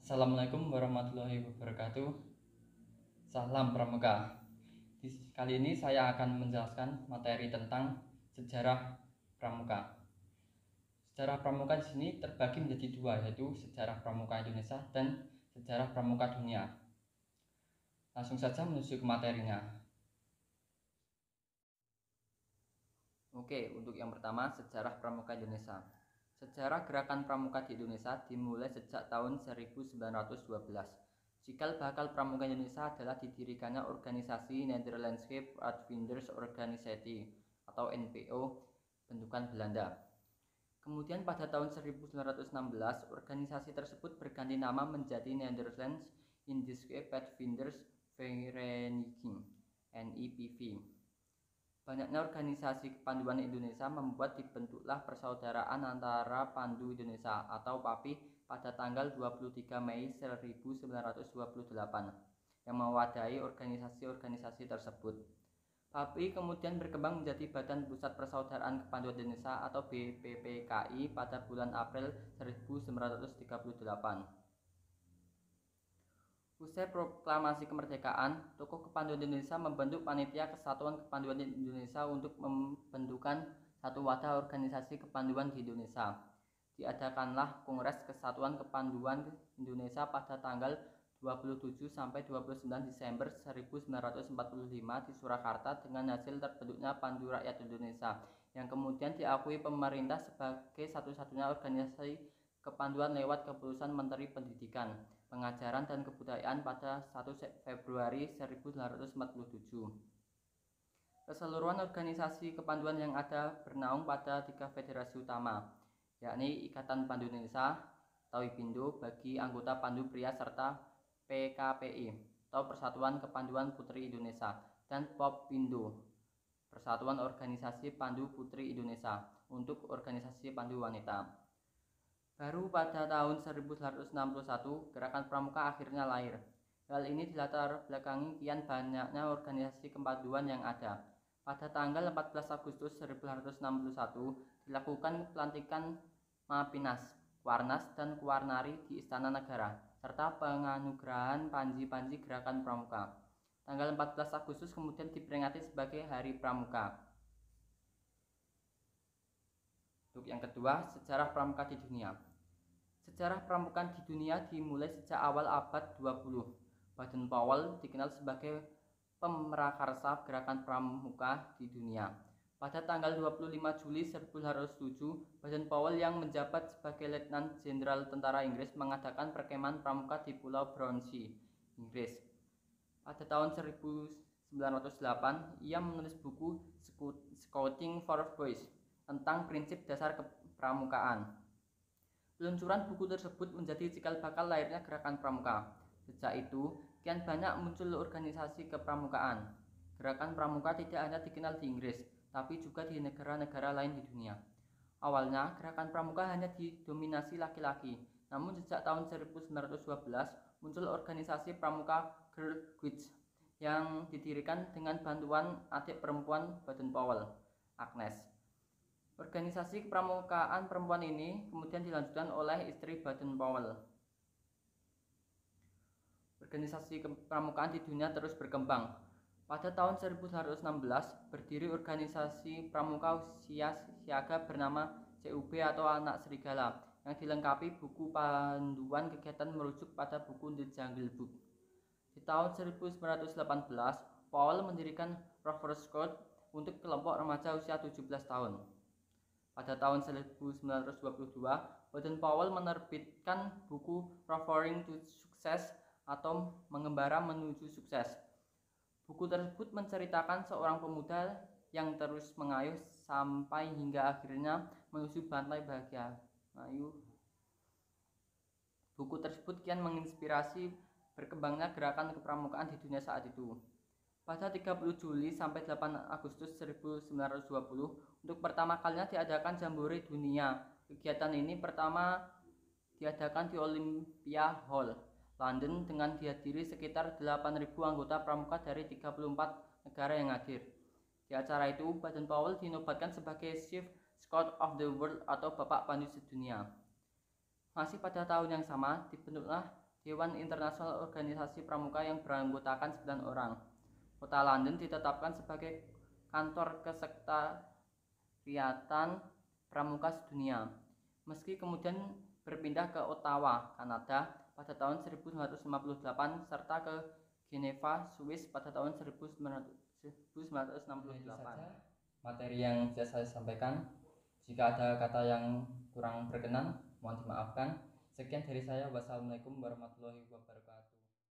Assalamualaikum warahmatullahi wabarakatuh. Salam Pramuka. Kali ini saya akan menjelaskan materi tentang sejarah Pramuka. Sejarah Pramuka di sini terbagi menjadi dua, yaitu sejarah Pramuka Indonesia dan sejarah Pramuka dunia. Langsung saja menuju ke materinya. Oke, untuk yang pertama, sejarah Pramuka Indonesia. Sejarah gerakan pramuka di Indonesia dimulai sejak tahun 1912. Cikal bakal pramuka Indonesia adalah didirikannya organisasi Nederlandse Uitvinders Organisatie atau NPO bentukan Belanda. Kemudian pada tahun 1916, organisasi tersebut berganti nama menjadi Nederlands Indische Padvinders Vereniging (NIPV). Banyaknya organisasi kepanduan Indonesia membuat dibentuklah Persaudaraan Antara Pandu Indonesia atau PAPI pada tanggal 23 Mei 1928 yang mewadahi organisasi-organisasi tersebut. PAPI kemudian berkembang menjadi Badan Pusat Persaudaraan Kepanduan Indonesia atau BPPKI pada bulan April 1938. Usai proklamasi kemerdekaan, tokoh kepanduan Indonesia membentuk Panitia Kesatuan Kepanduan Indonesia untuk membentukkan satu wadah organisasi kepanduan di Indonesia. Diadakanlah Kongres Kesatuan Kepanduan Indonesia pada tanggal 27 sampai 29 Desember 1945 di Surakarta dengan hasil terbentuknya Pandu Rakyat Indonesia yang kemudian diakui pemerintah sebagai satu-satunya organisasi kepanduan lewat keputusan Menteri Pendidikan, Pengajaran dan Kebudayaan pada 1 Februari 1947. Keseluruhan organisasi kepanduan yang ada bernaung pada 3 federasi utama, yakni Ikatan Pandu Indonesia atau IPINDO bagi anggota pandu pria serta PKPI atau Persatuan Kepanduan Putri Indonesia dan POPINDO, Persatuan Organisasi Pandu Putri Indonesia untuk organisasi pandu wanita. Baru pada tahun 1961, Gerakan Pramuka akhirnya lahir. Hal ini dilatar belakangi kian banyaknya organisasi kepanduan yang ada. Pada tanggal 14 Agustus 1961, dilakukan pelantikan Mapinas, Kuarnas, dan Kuarnari di Istana Negara, serta penganugerahan panji-panji Gerakan Pramuka. Tanggal 14 Agustus kemudian diperingati sebagai Hari Pramuka. Untuk yang kedua, sejarah pramuka di dunia. Sejarah pramuka di dunia dimulai sejak awal abad 20. Baden-Powell dikenal sebagai pemrakarsa gerakan pramuka di dunia. Pada tanggal 25 Juli 1907, Baden-Powell yang menjabat sebagai Letnan Jenderal Tentara Inggris mengadakan perkemahan pramuka di Pulau Brownsea, Inggris. Pada tahun 1908, ia menulis buku Scouting for Boys tentang prinsip dasar kepramukaan. Peluncuran buku tersebut menjadi cikal bakal lahirnya gerakan pramuka. Sejak itu, kian banyak muncul organisasi kepramukaan. Gerakan pramuka tidak hanya dikenal di Inggris, tapi juga di negara-negara lain di dunia. Awalnya, gerakan pramuka hanya didominasi laki-laki, namun sejak tahun 1912 muncul organisasi pramuka Girl Guides yang didirikan dengan bantuan adik perempuan Baden-Powell, Agnes. Organisasi kepramukaan perempuan ini kemudian dilanjutkan oleh istri Baden-Powell. Organisasi kepramukaan di dunia terus berkembang. Pada tahun 1916, berdiri organisasi pramuka usia siaga bernama CUB atau Anak Serigala yang dilengkapi buku panduan kegiatan merujuk pada buku The Jungle Book. Di tahun 1918, Powell mendirikan Rover Scout untuk kelompok remaja usia 17 tahun. Pada tahun 1922, Baden-Powell menerbitkan buku Rovering to Success atau Mengembara Menuju Sukses. Buku tersebut menceritakan seorang pemuda yang terus mengayuh sampai hingga akhirnya menuju pantai bahagia. Buku tersebut kian menginspirasi berkembangnya gerakan kepramukaan di dunia saat itu. Pada 30 Juli sampai 8 Agustus 1920, untuk pertama kalinya diadakan Jambore Dunia. Kegiatan ini pertama diadakan di Olympia Hall, London dengan dihadiri sekitar 8.000 anggota pramuka dari 34 negara yang hadir. Di acara itu, Baden-Powell dinobatkan sebagai Chief Scout of the World atau Bapak Pandu Sedunia. Masih pada tahun yang sama, dibentuklah Dewan Internasional Organisasi Pramuka yang beranggotakan 9 orang. Kota London ditetapkan sebagai kantor kesekretariatan pramuka sedunia, meski kemudian berpindah ke Ottawa, Kanada pada tahun 1958 serta ke Geneva, Swiss pada tahun 1968. Materi yang bisa saya sampaikan. Jika ada kata yang kurang berkenan, mohon dimaafkan. Sekian dari saya. Wassalamualaikum warahmatullahi wabarakatuh.